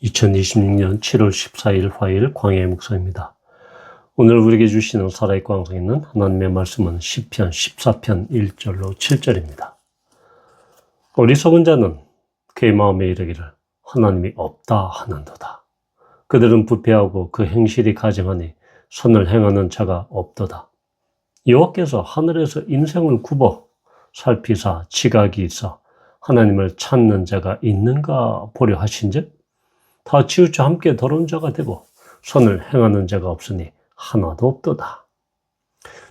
2026년 7월 14일 화요일 광야의 목사입니다. 오늘 우리에게 주시는 살아있고 항상 있는 하나님의 말씀은 시편 14편 1절로 7절입니다. 어리석은 자는 그의 마음에 이르기를 하나님이 없다 하는도다. 그들은 부패하고 그 행실이 가증하니 선을 행하는 자가 없도다. 여호와께서 하늘에서 인생을 굽어 살피사 지각이 있어 하나님을 찾는 자가 있는가 보려 하신즉 다 치우쳐 함께 더러운 자가 되고 선을 행하는 자가 없으니 하나도 없도다.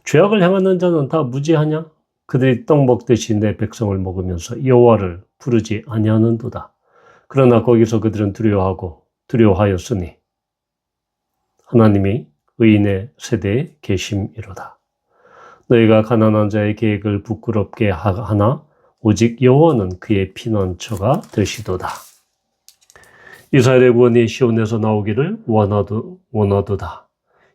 죄악을 행하는 자는 다 무지하냐? 그들이 떡 먹듯이 내 백성을 먹으면서 여호와를 부르지 아니하는도다. 그러나 거기서 그들은 두려워하였으니 하나님이 의인의 세대에 계심이로다. 너희가 가난한 자의 계획을 부끄럽게 하나 오직 여호와는 그의 피난처가 되시도다. 이스라엘의 구원이 시온에서 나오기를 원하도다.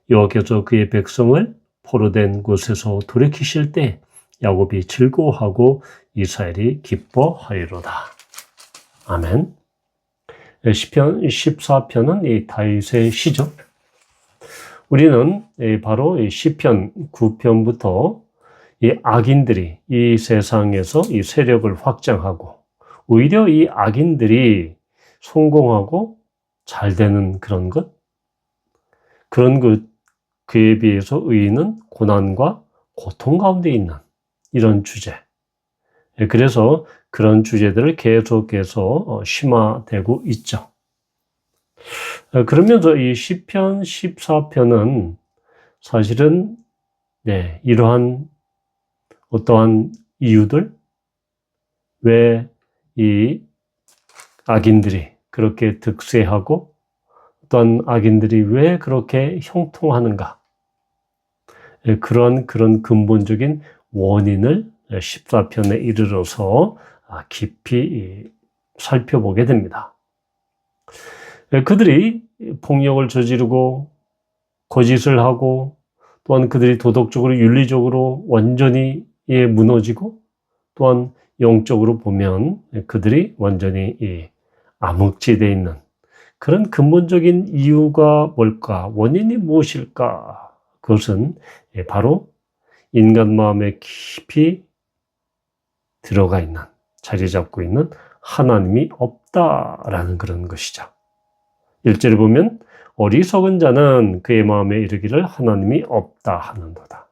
여호와께서 그의 백성을 포로된 곳에서 돌이키실 때 야곱이 즐거워하고 이스라엘이 기뻐하리로다. 아멘. 시편 14편은 이 다윗의 시죠. 우리는 바로 시편 9편부터 이 악인들이 이 세상에서 이 세력을 확장하고 오히려 이 악인들이 성공하고 잘 되는 그런 그에 비해서 의인은 고난과 고통 가운데 있는 이런 주제. 그래서 그런 주제들을 계속해서 심화되고 있죠. 그러면서 이 시편 14편은 사실은 이러한 어떠한 이유들, 왜 이 악인들이 그렇게 득세하고 어떤 악인들이 왜 그렇게 형통하는가? 그런 근본적인 원인을 14편에 이르러서 깊이 살펴보게 됩니다. 그들이 폭력을 저지르고 거짓을 하고 또한 그들이 도덕적으로 윤리적으로 완전히 무너지고 또한 영적으로 보면 그들이 완전히 암흑지대에 있는 그런 근본적인 이유가 뭘까? 원인이 무엇일까? 그것은 바로 인간 마음에 깊이 들어가 있는, 자리 잡고 있는 하나님이 없다라는 그런 것이죠. 1절에 보면 어리석은 자는 그의 마음에 이르기를 하나님이 없다 하는도다.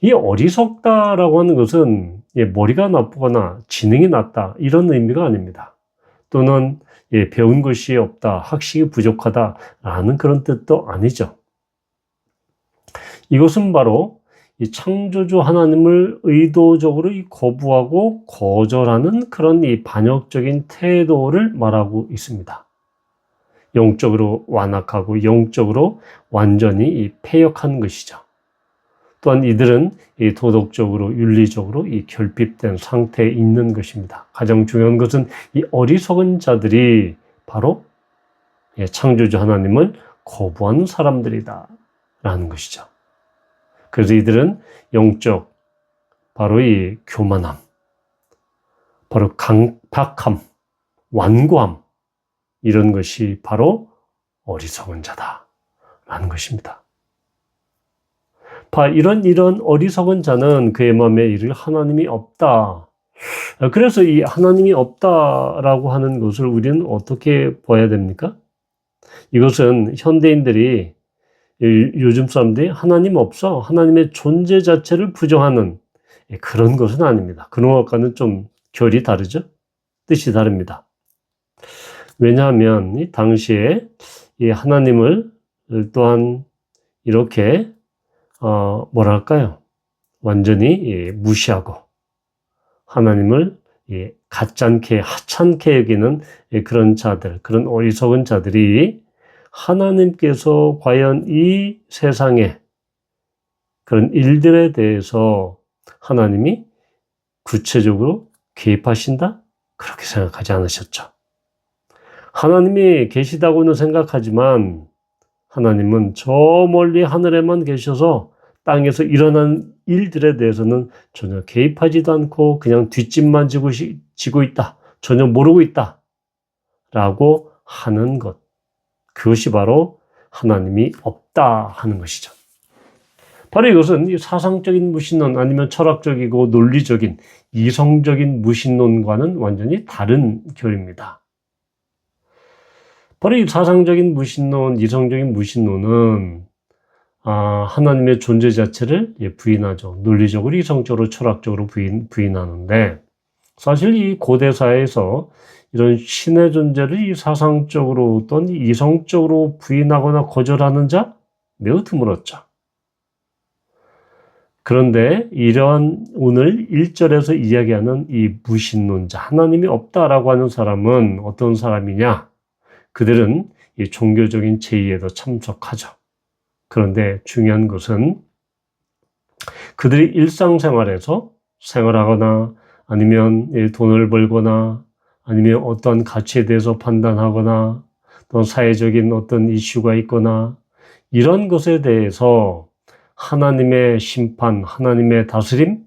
이 어리석다라고 하는 것은 머리가 나쁘거나 지능이 낮다 이런 의미가 아닙니다. 또는 배운 것이 없다, 학식이 부족하다라는 그런 뜻도 아니죠. 이것은 바로 이 창조주 하나님을 의도적으로 거부하고 거절하는 그런 이 반역적인 태도를 말하고 있습니다. 영적으로 완악하고 영적으로 완전히 패역한 것이죠. 또한 이들은 이 도덕적으로 윤리적으로 이 결핍된 상태에 있는 것입니다. 가장 중요한 것은 이 어리석은 자들이 바로 창조주 하나님을 거부하는 사람들이다 라는 것이죠. 그래서 이들은 영적 바로 이 교만함, 바로 강박함, 완고함 이런 것이 바로 어리석은 자다라는 것입니다. 이런 어리석은 자는 그의 마음에 이르기를 하나님이 없다. 그래서 이 하나님이 없다라고 하는 것을 우리는 어떻게 봐야 됩니까? 이것은 현대인들이 요즘 사람들이 하나님 없어, 하나님의 존재 자체를 부정하는 그런 것은 아닙니다. 그런 것과는 좀 결이 다르죠? 뜻이 다릅니다. 왜냐하면 이 당시에 이 하나님을 또한 이렇게 완전히 무시하고 하나님을 가짠케 하찮게 여기는 그런 자들, 그런 어리석은 자들이 하나님께서 과연 이 세상에 그런 일들에 대해서 하나님이 구체적으로 개입하신다? 그렇게 생각하지 않으셨죠. 하나님이 계시다고는 생각하지만 하나님은 저 멀리 하늘에만 계셔서 땅에서 일어난 일들에 대해서는 전혀 개입하지도 않고 그냥 뒷짐만 지고 있다. 전혀 모르고 있다. 라고 하는 것. 그것이 바로 하나님이 없다 하는 것이죠. 바로 이것은 이 사상적인 무신론 아니면 철학적이고 논리적인 이성적인 무신론과는 완전히 다른 결입니다. 바로 이 사상적인 무신론, 이성적인 무신론은 하나님의 존재 자체를 부인하죠. 논리적으로, 이성적으로, 철학적으로 부인하는데 사실 이 고대 사회에서 이런 신의 존재를 이 사상적으로 또는 이성적으로 부인하거나 거절하는 자 매우 드물었죠. 그런데 이러한 오늘 1절에서 이야기하는 이 무신론자, 하나님이 없다라고 하는 사람은 어떤 사람이냐? 그들은 이 종교적인 제의에도 참석하죠. 그런데 중요한 것은 그들이 일상생활에서 생활하거나 아니면 돈을 벌거나 아니면 어떤 가치에 대해서 판단하거나 또 사회적인 어떤 이슈가 있거나 이런 것에 대해서 하나님의 심판, 하나님의 다스림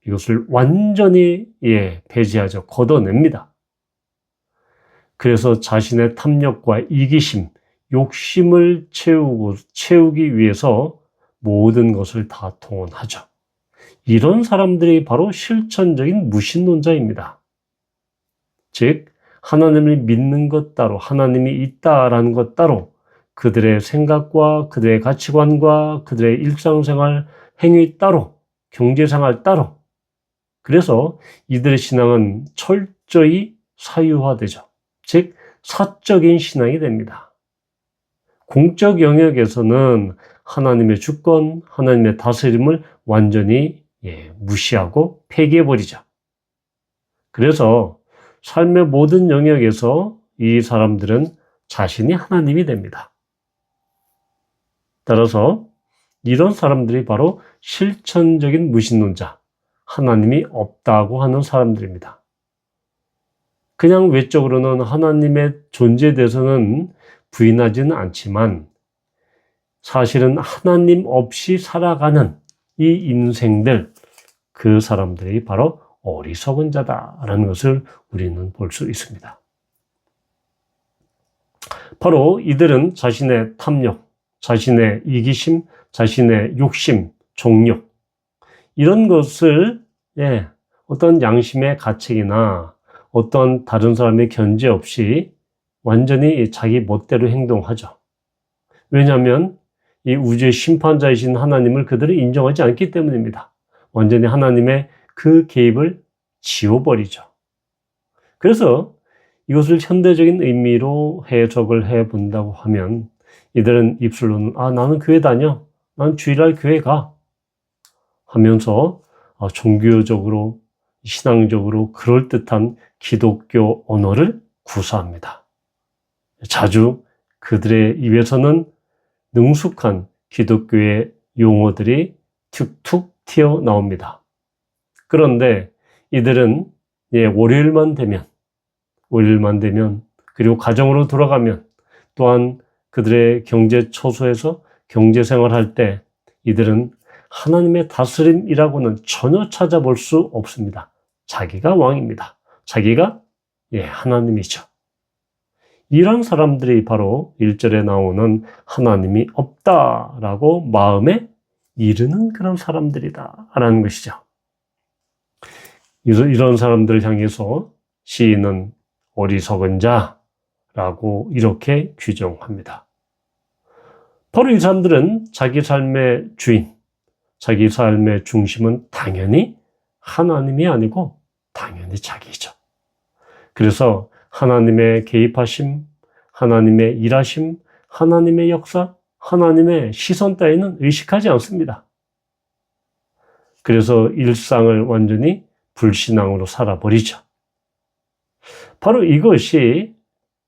이것을 완전히 배제하죠. 걷어냅니다. 그래서 자신의 탐욕과 이기심, 욕심을 채우기 위해서 모든 것을 다 동원하죠. 이런 사람들이 바로 실천적인 무신론자입니다. 즉 하나님을 믿는 것 따로, 하나님이 있다라는 것 따로 그들의 생각과 그들의 가치관과 그들의 일상생활, 행위 따로, 경제생활 따로. 그래서 이들의 신앙은 철저히 사유화되죠. 즉 사적인 신앙이 됩니다. 공적 영역에서는 하나님의 주권, 하나님의 다스림을 완전히 무시하고 폐기해버리죠. 그래서 삶의 모든 영역에서 이 사람들은 자신이 하나님이 됩니다. 따라서 이런 사람들이 바로 실천적인 무신론자, 하나님이 없다고 하는 사람들입니다. 그냥 외적으로는 하나님의 존재에 대해서는 부인하지는 않지만 사실은 하나님 없이 살아가는 이 인생들, 그 사람들이 바로 어리석은 자다라는 것을 우리는 볼 수 있습니다. 바로 이들은 자신의 탐욕, 자신의 이기심, 자신의 욕심, 종욕 이런 것을 어떤 양심의 가책이나 어떤 다른 사람의 견제 없이 완전히 자기 멋대로 행동하죠. 왜냐하면 이 우주의 심판자이신 하나님을 그들은 인정하지 않기 때문입니다. 완전히 하나님의 그 개입을 지워버리죠. 그래서 이것을 현대적인 의미로 해석을 해본다고 하면 이들은 입술로는 나는 교회 다녀, 난 주일날 교회 가 하면서 종교적으로 신앙적으로 그럴듯한 기독교 언어를 구사합니다. 자주 그들의 입에서는 능숙한 기독교의 용어들이 툭툭 튀어나옵니다. 그런데 이들은 월요일만 되면 그리고 가정으로 돌아가면 또한 그들의 경제 처소에서 경제생활할 때 이들은 하나님의 다스림이라고는 전혀 찾아볼 수 없습니다. 자기가 왕입니다. 자기가 하나님이죠. 이런 사람들이 바로 1절에 나오는 하나님이 없다라고 마음에 이르는 그런 사람들이다라는 것이죠. 이런 사람들을 향해서 시인은 어리석은 자라고 이렇게 규정합니다. 바로 이 사람들은 자기 삶의 주인, 자기 삶의 중심은 당연히 하나님이 아니고 당연히 자기죠. 그래서 하나님의 개입하심, 하나님의 일하심, 하나님의 역사, 하나님의 시선 따위는 의식하지 않습니다. 그래서 일상을 완전히 불신앙으로 살아버리죠. 바로 이것이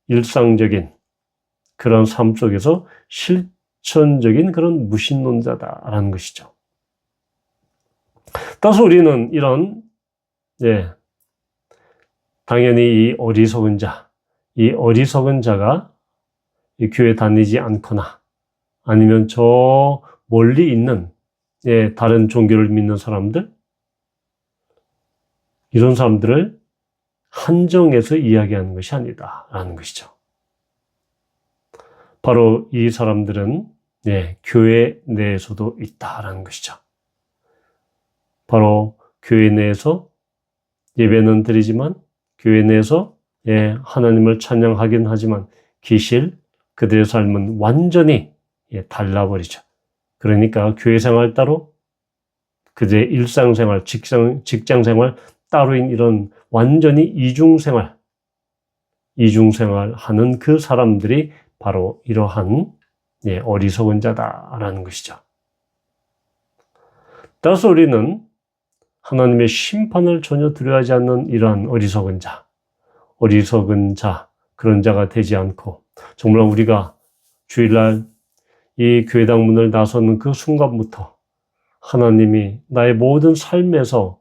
일상적인 그런 삶 속에서 실천적인 그런 무신론자다라는 것이죠. 따라서 우리는 이런 당연히 이 어리석은 자가 이 교회 다니지 않거나 아니면 저 멀리 있는 다른 종교를 믿는 사람들, 이런 사람들을 한정해서 이야기하는 것이 아니다라는 것이죠. 바로 이 사람들은 교회 내에서도 있다라는 것이죠. 바로 교회 내에서 예배는 드리지만 교회 내에서 하나님을 찬양하긴 하지만 기실 그들의 삶은 완전히 달라버리죠. 그러니까 교회 생활 따로 그들의 일상생활, 직장생활 따로인 이런 완전히 이중생활 하는 그 사람들이 바로 이러한 어리석은 자다라는 것이죠. 따라서 우리는 하나님의 심판을 전혀 두려워하지 않는 이러한 어리석은 자, 그런 자가 되지 않고 정말 우리가 주일날 이 교회당 문을 나서는 그 순간부터 하나님이 나의 모든 삶에서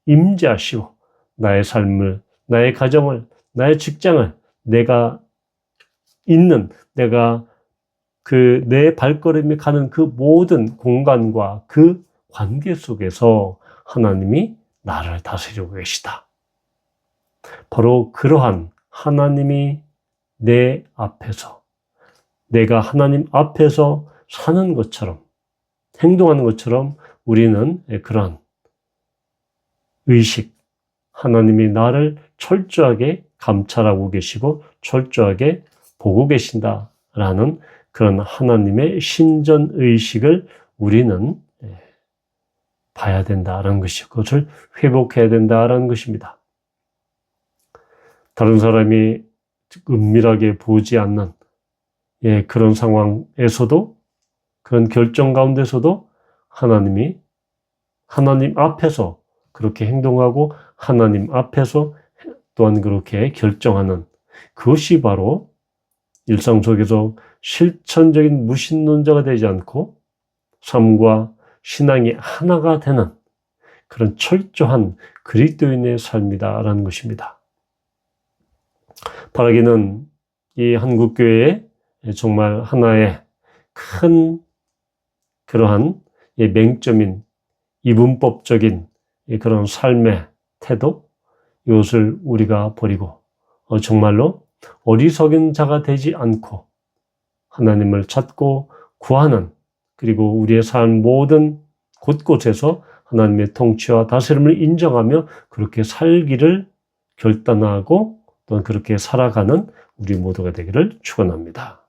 임재하시고 나의 삶을, 나의 가정을, 나의 직장을 내가 내 발걸음이 가는 그 모든 공간과 그 관계 속에서 하나님이 나를 다스리고 계시다. 바로 그러한 하나님이 내 앞에서 내가 하나님 앞에서 사는 것처럼 행동하는 것처럼 우리는 그러한 의식, 하나님이 나를 철저하게 감찰하고 계시고 철저하게 보고 계신다라는 그런 하나님의 신전의식을 우리는 봐야 된다라는 것이죠. 그것을 회복해야 된다라는 것입니다. 다른 사람이 은밀하게 보지 않는 그런 상황에서도 그런 결정 가운데서도 하나님 앞에서 그렇게 행동하고 하나님 앞에서 또한 그렇게 결정하는 그것이 바로 일상 속에서 실천적인 무신론자가 되지 않고 삶과 신앙이 하나가 되는 그런 철저한 그리스도인의 삶이다라는 것입니다. 바라기는 이 한국교회에 정말 하나의 큰 그러한 맹점인 이분법적인 그런 삶의 태도, 이것을 우리가 버리고 정말로 어리석은 자가 되지 않고 하나님을 찾고 구하는, 그리고 우리의 삶 모든 곳곳에서 하나님의 통치와 다스림을 인정하며 그렇게 살기를 결단하고 또한 그렇게 살아가는 우리 모두가 되기를 축원합니다.